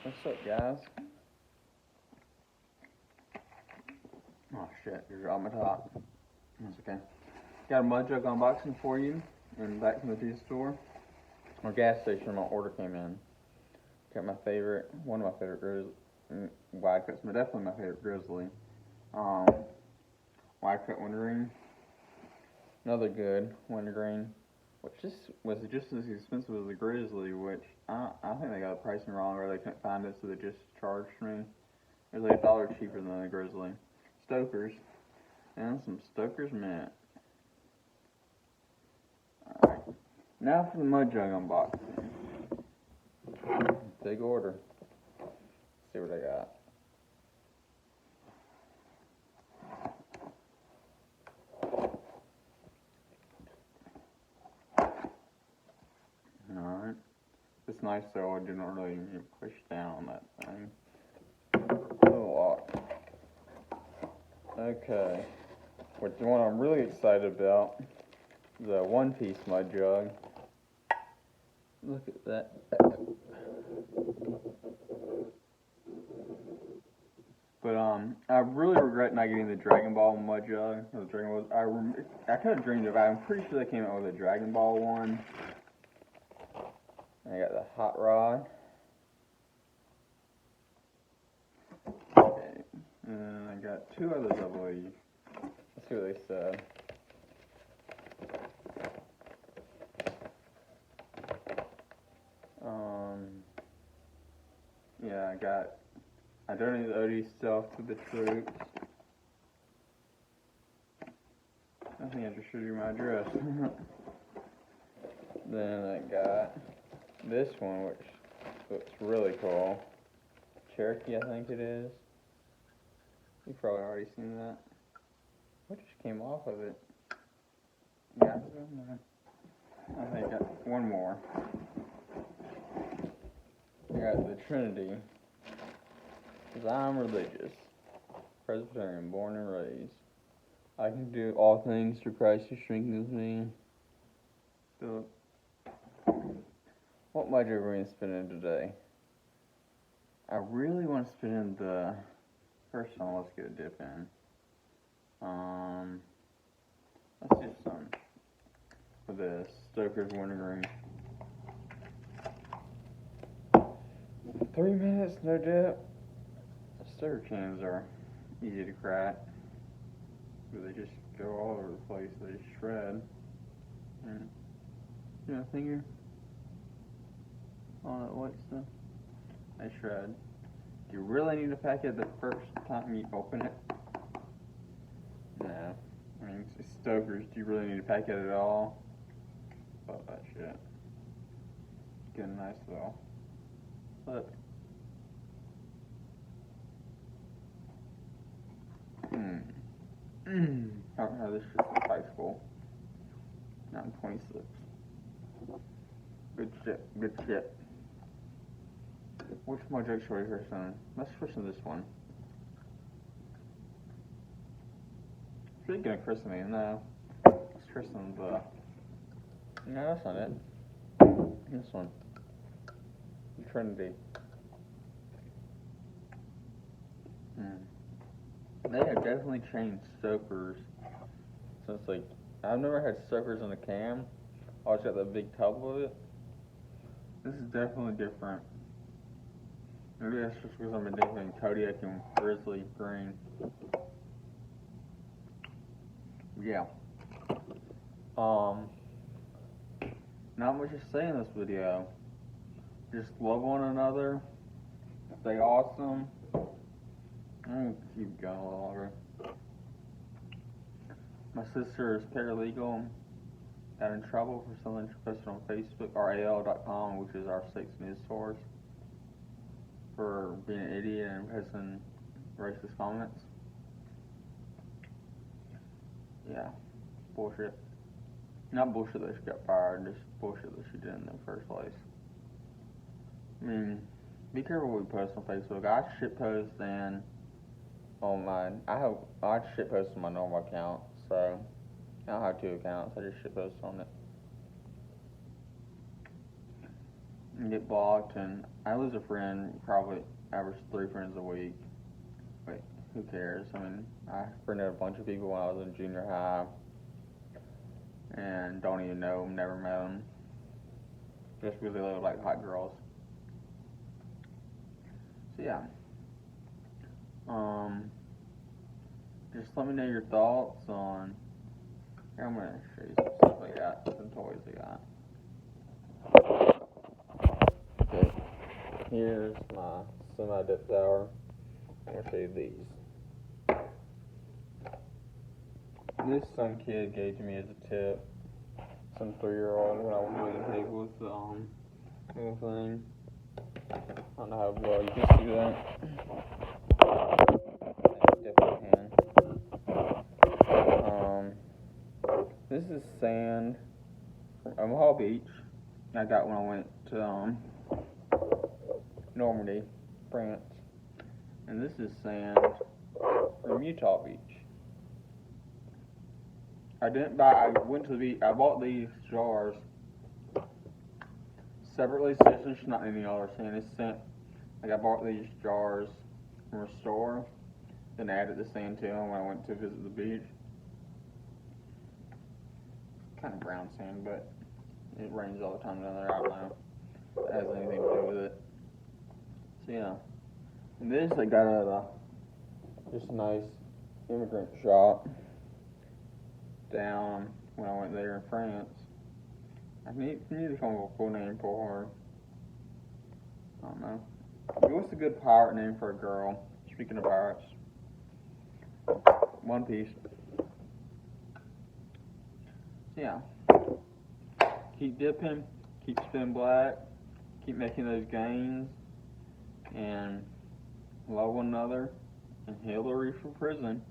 What's up, guys? Oh shit, you're on my top. That's okay. Got a Mud Jug unboxing for you in Back from the Tea Store. Or gas station where my order came in. Got my favorite, one of my favorite wide cuts, but definitely my favorite Grizzly. Wide cut wintergreen. Another good wintergreen, which was just as expensive as the Grizzly, which I think they got the pricing wrong, or they couldn't find it, so they just charged me. It was like $1 cheaper than the Grizzly. Stoker's, and some Stoker's mint. Alright, now for the Mud Jug unboxing. Big order. Let's see what I got. Alright. It's nice though, I didn't really push down on that thing. Oh, okay. Which the one I'm really excited about, the one-piece Mud Jug. Look at that. But I really regret not getting the Dragon Ball Mud Jug. The Dragon Ball. I kind of dreamed of it. I'm pretty sure they came out with a Dragon Ball one. I got the Hot Rod. Okay. And I got two others, I believe. Let's see what they said. Yeah, I donated the OD stuff to the troops. I think I just showed you my address. Then I got this one, which looks really cool. Cherokee, I think it is. You've probably already seen that. What just came off of it? Yeah, I think I got one more. I got the Trinity. Because I'm religious. Presbyterian, born and raised. I can do all things through Christ who strengthens me. So, what Mud Jug are we going to spin in today? I really want to spin in the first one. Let's get a dip in. Let's do some for this Stoker's Wintergreen. 3 minutes, no dip. Stoker cans are easy to crack. They just go all over the place. They shred. And, finger. All that white stuff. They shred. Do you really need to pack it the first time you open it? No. I mean, it's Stoker's. Do you really need to pack it at all? Fuck that shit. Getting nice though. Look. How this shit's in high school. Now I'm 26. Good shit, good shit. Which Mud Jug should we first on? Let's switch to this one. Should we get a christening? No. Let's christen the... No, that's not it. This one. The Trinity. They have definitely changed Stoker's since, like, I've never had Stoker's in a can. I always got that big tub of it. This is definitely different. Maybe that's just because I'm addicted to Kodiak and Grizzly Green. Yeah. Not much to say in this video. Just love one another. Stay awesome. I'm gonna keep going a little longer. My sister is paralegal. Got in trouble for something she posted on Facebook, RAL.com, which is our state's news source, for being an idiot and posting racist comments. Yeah, bullshit. Not bullshit that she got fired, just bullshit that she did in the first place. I mean, be careful what you post on Facebook. I shitpost and on mine. I shitpost on my normal account, so I don't have 2 accounts. I just shitpost on it. and get blocked, and I lose a friend, probably average 3 friends a week. Wait, who cares? I mean, I friended a bunch of people when I was in junior high, and don't even know them, never met them, just because they look like hot girls. So yeah, just let me know your thoughts on. Here, I'm gonna show you some stuff I got, some toys I got. Okay, here's my semi-dip tower. I'm gonna show you these. This some kid gave to me as a tip. Some 3-year-old when I was waiting table with the little thing. I don't know how well you can see that. Definitely can. This is sand from Omaha Beach. I got when I went to Normandy, France. And this is sand from Utah Beach. I went to the beach, I bought these jars separately, so it's just not any other sand. It's sand. Like I bought these jars from a store, then added the sand to them when I went to visit the beach. Kind of brown sand, but it rains all the time down there. I don't know if it has anything to do with it. So yeah, and this I got at just a nice immigrant shop down when I went there in France. I need to come up with a cool name for her. I don't know. What's a good pirate name for a girl? Speaking of pirates. One Piece. Yeah. Keep dipping, keep spinning black, keep making those gains, and love one another, and hail the reef from prison.